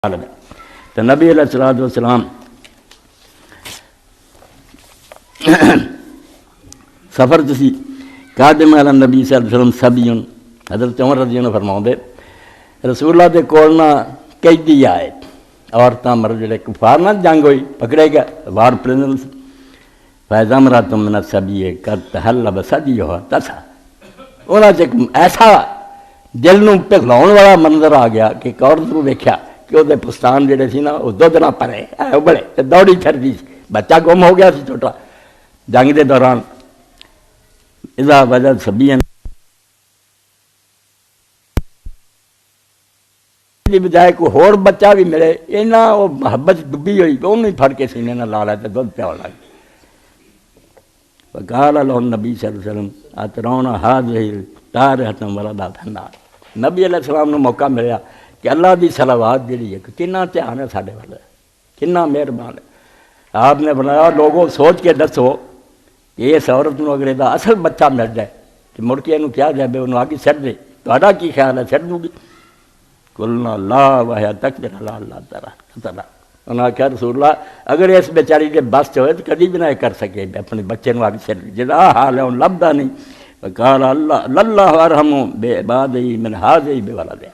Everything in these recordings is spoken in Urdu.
تو نبی علیہ الصلوۃ والسلام سفر تسی قادم علی نبی صلی اللہ علیہ وسلم سبیون حضرت عمر رضی اللہ عنہ فرماؤندے رسول اللہ دے کول نہ قیدی آئے عورتاں مرد جڑے کفار نہ جنگ ہوئی پکڑے گیا وار پرنس فیضا مراتم من السبی قد تحلب صدیہ تسا انہاں چ ایسا دل نوں پگھلاؤن والا منظر آ گیا کہ ایک عورت نوں ویکھیا کہ وہ پستان جڑے سی نا وہ دودھ نہ پرے ابلے تے دوڑی پھردی سی بچہ گم ہو گیا سی چھوٹا جنگ دے دوران اذا وجد سبیاں دی بجائے کوئی ہور بچہ بھی ملے اینا وہ محبت ڈبی ہوئی تو انہوں پھڑ کے سینے نہ لا تے دودھ پیاؤ لگ وقال له النبی صلی اللہ علیہ وسلم اترون هذه طارحة ولدت النار نبی علیہ السلام نے موقع ملیا کہ اللہ دی صلوات جڑی ہے کتنا دھیان ہے ساڈے والے کتنا مہربان ہے آپ نے بنایا لوگوں سوچ کے دسو کہ اس عورت نو اگر یہ اصل بچہ مل جائے تو مڑ کے انہوں کیا جائے انہوں آگے سٹ دے تہاڈا کی خیال ہے سٹ دوں گی قلنا لا وحیا تقدر اللہ اللہ تعالیٰ انہوں نے کہا رسول اللہ اگر اس بیچاری کے بس ہوئے تو کبھی بھی نہ کر سکے اپنے بچے نو آگے سٹ دے جدا حال ہے انہوں لبدا نہیں وقال اللہ ارحم بے عبادی من ہذہ بولدہ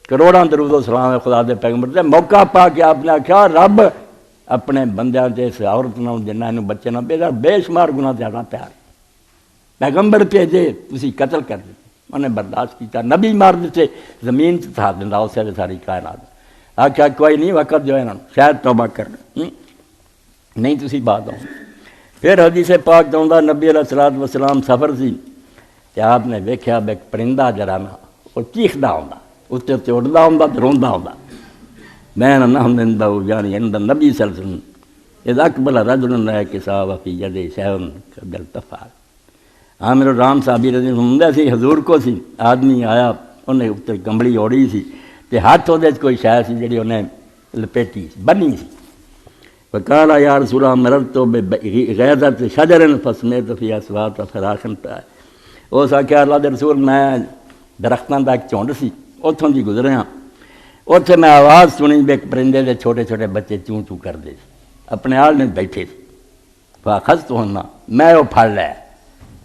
کروڑاں درود و سلام ہے خدا دے پیغمبر دے موقع پا کے آپ نے آخیا رب اپنے بندیاں تے اس عورت نہ جنہ انہوں بچے نہ بے بے شمار گناہ زیادہ پیار پیغمبر بھیجے تسی قتل کر دیتے انہیں برداشت کیتا نبی مار دیتے زمین سے تھا دن راؤ سے ساری کائنات آخیا کوئی نہیں وقت جو ہے نا شاید توبہ کر نہیں تسی بات آؤں پھر حدیث پاک دوندا نبی علیہ الصلوۃ والسلام سفر سی کہ آپ نے ویکھیا ایک پرندہ جڑا نا وہ چیخدا ہوندا اتنے اتنے اڑتا ہوں تو روندا ہوں میں نہ یعنی عند النبی صلی اللہ علیہ وسلم اذا اقبل رجل کساب فی یدہ شیء قد التفت عامر رام صحابی رضی اللہ عنہ سی حضور کو سی آدمی آیا انہیں اتنے کمبلی اوڑی سی تے ہاتھ وہ کوئی شے سی جڑی انہیں لپیٹی بنی سی وقال یا رسول اللہ مررت بغیظۃ شجر فسمعت فی اصوات فراخا اس آخیا اللہ دے رسول میں درختاں دا ایک جھنڈ سی اتوں دی گزرے ہاں اتنے میں آواز سنی بھی ایک پرندے دے چھوٹے چھوٹے بچے چوں چوں کرتے اپنے آل میں بیٹھے تھے فاخذت ہونا میں وہ پھڑ لیا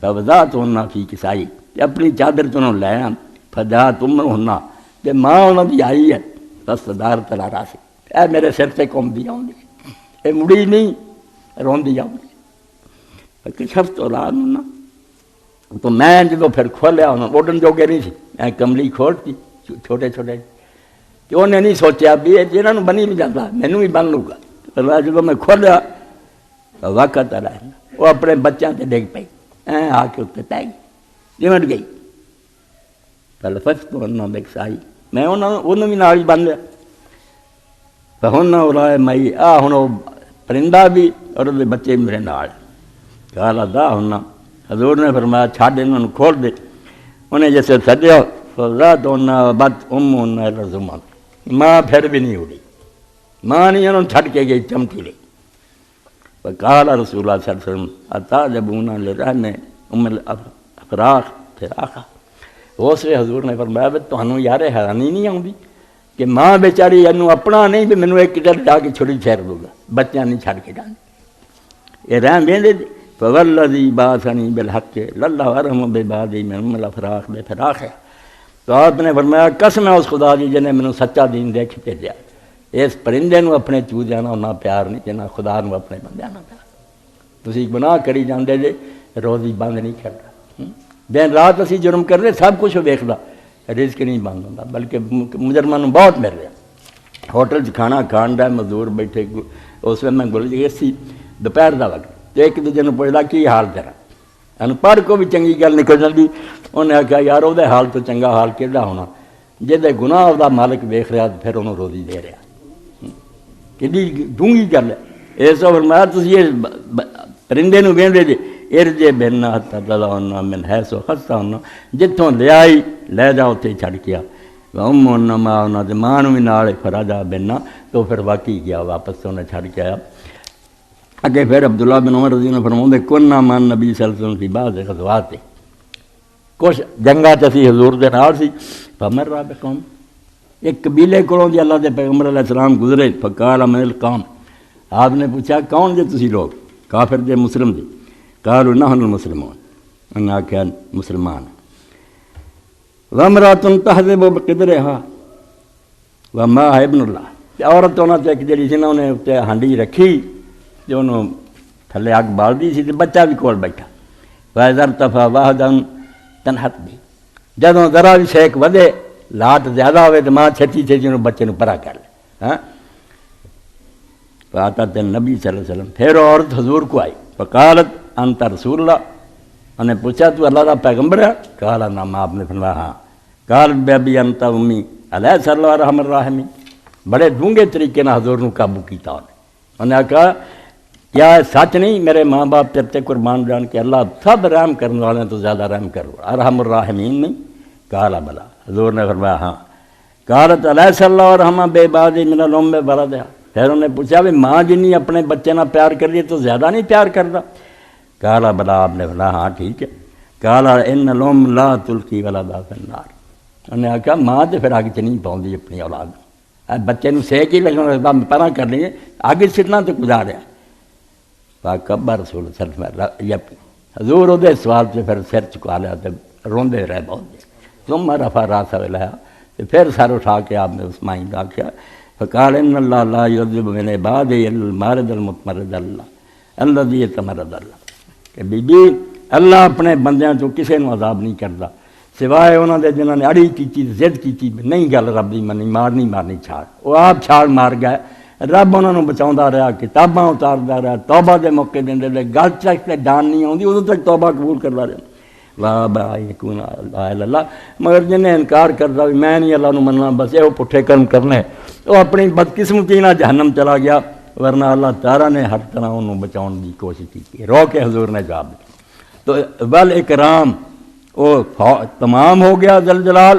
فوضعت ہونا فی کسائی اپنی چادر تو انہوں لے فجاءت ام ہونا کہ ماں انہوں دی آئی ہے بس دار تلا راسی اے میرے سر سے قوم دی آؤں دی اے مڑی نہیں رون دی آؤں دی کشفت اولاد ہونا تو میں جدو پھر کھولیا انہوں اڈن جوگے نہیں سی میں کملی کھولتی چھوٹے چھوٹے کہ انہیں نہیں سوچیا بھی جنہوں بنی بھی جاتا مینوں بھی بن لوں گا جب میں کھولیا وقت آ رہا وہ اپنے بچوں سے ڈگ پئی آ کے اتنے پی گئی جمٹ گئی پہلے فسٹ انہوں نے سائی میں انہوں بھی نال بن لیا تو ہوں رائے مائی آ ہوں وہ پرندہ بھی اور وہ بچے میرے نال گال ادا ہونا حضور نے فرمایا چھڈ انہوں نے کھول دے انہیں جیسے سجیا فضات ہونا بد ہونا رزمان ماں پھر بھی نہیں اڑی ماں نہیں انہوں چھڈ کے گئی چمکی گئی وقال رسول اللہ صلی اللہ علیہ وسلم اتعجبون لرحم ام الافراخ فراخا اس لیے حضور نے فرمایا بھی تمہیں یار حیرانی نہیں آؤں کہ ماں بیچاری انہوں اپنا نہیں بھی مینوں ایک کٹر ڈا کے چھڑی پھیر دوں گا بچیاں نہیں چھڈ کے جانے یہ رحم ویندے فوالذی بعثنی بالحق للہ ارحم بعبادی من ام الافراخ بفراخ ہے تو آپ نے فرمایا قسم ہے اس خدا دی جنہیں مینوں سچا دین دے کے بھیجا اس پرندے نو اپنے چوزیاں نال نہ پیار نہیں جنا خدا نو اپنے بندیاں نال پیار تسی گناہ کری جاندے جے روزی بند نہیں کردا دن رات اسی جرم کر رہے سب کچھ ویکھدا رزق نہیں بند ہوندا بلکہ مجرماں نوں بہت مل رہا ہوٹل چ کھانا کھان دا مزدور بیٹھے اس وقت میں گل گئی سی دوپہر دا وقت ایک دوجے نوں پوچھدا کی حال تیرا ان پڑھ کو بھی چنگی گل نکل جاندی انہیں آخیا یار وہ حال تو چنگا حال کہڑا ہونا جہدے گناہ وہ مالک ویکھ رہا پھر انہوں روزی دے رہا کہ ڈونگی گل ہے اس فرمایا تسی یہ پرندے نوں ویندے جے ارجے بنا تلا ہونا من ہے سو خستہ ہونا جتوں لے آئی لے جا اتنے چھڈ کے ام ہونا ماں ہونا تو ماں بھی نال فراجا بنا تو پھر واقعی گیا واپس تو انہیں چھڈ کے آیا اگے پھر عبداللہ بن عمر رضی اللہ عنہ فرماؤندے کنا مان نبی صلی اللہ علیہ وسلم فی بعض غزوات کچھ جنگاں تے اسی حضور دے نال سی فمر بقوم ایک قبیلے کو دی اللہ دے پیغمبر علیہ السلام گزرے، فقال من القوم، آپ نے پوچھا کون جے تسی لوگ؟ کافر دے مسلم دے؟ قالوا نحن المسلمون، انہاں کیا مسلمان۔ وامرأۃ تحذب بقدرها ومعها ابن اللہ، عورت انہاں تے ایک جڑی سی نا انہیں تے ہانڈی رکھی تے انہوں تھلے اگ بال دی سی تے بچہ بھی کول بیٹھا۔ وَإِذَا ارْتَفَعَ وَاحِدًا تنحت بھی، جدوں ذرا بھی سیک ودے لات زیادہ ہوئے تو ماں چھتی چھتی انہوں بچے نو پرا کر لے۔ ہاں فاتت النبی صلی اللہ علیہ وسلم، پھر عورت حضور کو آئی، فقالت انت رسول اللہ، انہیں پوچھا تو اللہ کا پیغمبر ہے؟ قال نعم، آپ نے فرمایا ہاں۔ قال بی انت امی علیہ صلی اللہ الرحمن الرحیم، بڑے ڈونگے طریقے نہ حضور نو قابو کیتا انہیں کہا کیا سچ نہیں میرے ماں باپ تیرے تے قربان جان کے اللہ سب رحم کرنے والے تو زیادہ رحم کرو، ارحم الراحمین نہیں؟ قال بلا، حضور نے فرمایا ہاں۔ قالت علیہ صلی اللہ الرحمن بے بعد من الام بردھا، پھر انہوں نے پوچھا بھی ماں جنی اپنے بچے نہ پیار کر رہی ہے تو زیادہ نہیں پیار کرتا؟ قال بلا، آپ نے فرمایا ہاں ٹھیک ہے۔ قال ان الام لا تلقی ولدھا فی النار، انہوں نے کہا ماں تو پھر آگ چ نہیں پاؤں اپنی اولاد، بچے نو سیک ہی لگنا پرا کر لیے، آگے سٹنا تو گزاریا۔ فکبر رسول صلی اللہ علیہ وسلم، حضور وہ سوال سے پھر سر چکا لیا تو روندے رہے بہت دیر، ثم رفع راسہ الیہ، پھر سر اٹھا کے آپ نے اس مائی کا کیا، فقال ان اللہ لا یعذب من عباده المارد المتمرد اللہ الذی یتمرد اللہ، کہ بی بی اللہ اپنے بندیاں تو کسی نو عذاب نہیں کرتا سوائے انہوں نے جنہوں نے اڑی کی ضد کی نہیں گل رب دی منی، مارنی چھاڑ، وہ آپ چھاڑ مار گئے، رب انہوں نے بچاؤں رہا، کتاباں اتارتا رہا، توبہ دے موقع دیندے رہے، گل چک تے ڈان نہیں آتی ادو تک توبہ قبول کرتا رہا۔ واہ با یکون لا الہ الا اللہ، مگر جنہیں انکار کرتا بھی میں نہیں اللہ نو مننا بس یہ پٹھے کرم کرنے، وہ اپنی بدقسمتی نہ جہنم چلا گیا، ورنہ اللہ تعالیٰ نے ہر طرح انہوں بچاؤن دی کوشش کی، رو کے حضور نے جواب دیا۔ تو بل اکرام وہ تمام ہو گیا ذل جلال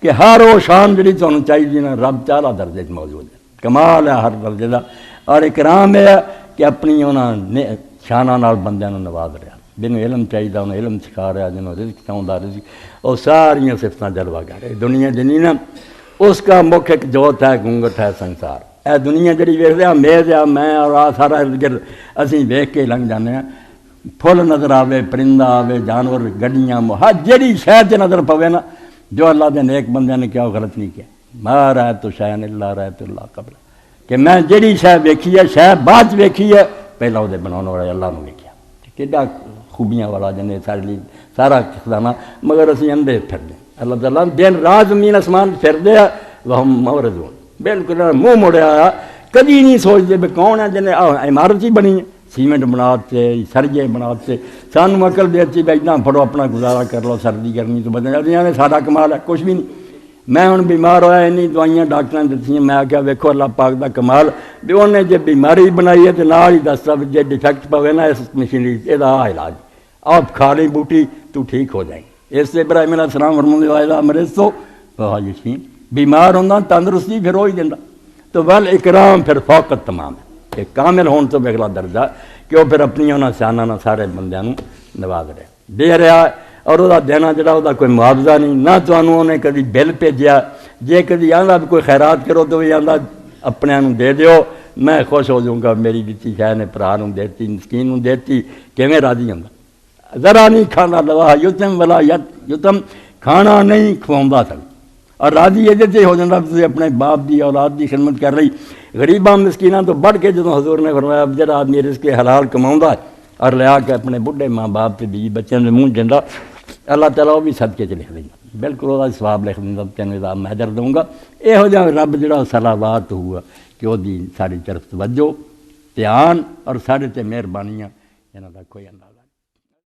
کہ ہر وہ شان جڑی تمہیں چاہیے نا رب تعالیٰ درجے موجود ہے، کمال ہے ہر درجے کا، اور اکرام ہے کہ اپنی انہوں نے شانہ نال بندیاں نو نواز رہا، جنہوں علم چاہیے انہیں علم سکھا رہا، جنہوں رزق چاہتا رزق، اور ساری صفتیں جلوہ کر رہے۔ دنیا جنی نا اس کا مکھ ایک جوت ہے، گھونگٹ ہے سنسار، اے دنیا جڑی ویکھ رہا میز ہے میں اور آ سارا ارد گرد اسی ویکھ کے لنگ جانے ہیں، پھل نظر آوے، پرندہ آوے، جانور، گڈیاں، ہر جڑی شہر سے نظر پوے نا، جو اللہ دے نیک بندیاں نے کیا غلط نہیں کیا، ما رأیت شیئا الا رأیت اللہ قبل، کہ میں جڑی شہ ویکھی ہے شہ بعد ویکھی ہے، پہلا وہ بنانے والا اللہ نے ویکھیا، کیڈا خوبیاں والا جنہیں سارے لیے سارا خزانہ، مگر اسی اندھے پھر دیں، اللہ تعالیٰ دن رات زمین آسمان پھر دے وہم مورزون، بالکل منہ موڑیا آیا، کبھی نہیں سوچتے بھی کون ہے جنہیں عمارت ہی بنی ہے، سیمنٹ بناتے سرجے بناتے، سانو عقل دیتی بھی اتنا پڑھو اپنا گزارا کر لو، سردی گرمی تو بدل جاتی ہیں، سارا کمال ہے کچھ بھی نہیں۔ میں ہوں بیمار ہویا، اینی دوائیاں ڈاکٹر نے دیتی ہیں، میں آخیا ویکھو اللہ پاک دا کمال بھی انہیں جب بیماری بنائی ہے تو نال ہی دستا بھی جے ڈیفیکٹ پوے نا اس مشینری یہ علاج آپ کھا لی بوٹی تو ٹھیک ہو جائیں۔ اس سے ابراہیم علیہ السلام فرماندے والا مرض تو یقین بیمار ہونا تندرستی پھر وہی دینا، تو ول اکرام پھر فوقت تمام ہے کہ کامل ہون تو اگلا درجہ کہ وہ پھر اپنی انہاں سیانہ نہ سارے بندیاں نو نواز رہا دے رہا، اور وہ دینا جڑا وہ کوئی معاوضہ نہیں، نہ تمہوں انہیں کدی بل بھیجیا، جے کدی آندا بھی کوئی خیرات کرو تو بھی آندا اپنے نو دے دیو میں خوش ہو جاؤں گا، میری دتی شاہ نے بھرا نو دیتی، مسکین نو دیتی، کیویں راضی ہوندا، ذرا نہیں کھانا لوا یتم ولا یتم، کھانا نہیں کھواؤندا سن، اور راضی یہ سے ہو جاتا تھی اپنے باپ دی اولاد دی خدمت کر رہی، غریباں مسکیناں تو بڑھ کے جدوں حضور نے فرمایا جڑا آدمی رزق حلال کماؤندا اور لیا کے اپنے بڈھے ماں باپ تے بیوی بچوں دے منہ دیندا، اللہ تعالیٰ وہ بھی صدقے چ لکھ دیندا، بالکل وہ ثواب لکھ دیندا، تینوں دا میں اجر دوں گا۔ یہو جہا رب جڑا صلوات ہوا کہ وہ دی ساری طرف توجہ دھیان اور سارے تے مہربانیاں انہاں دا کوئی اندازہ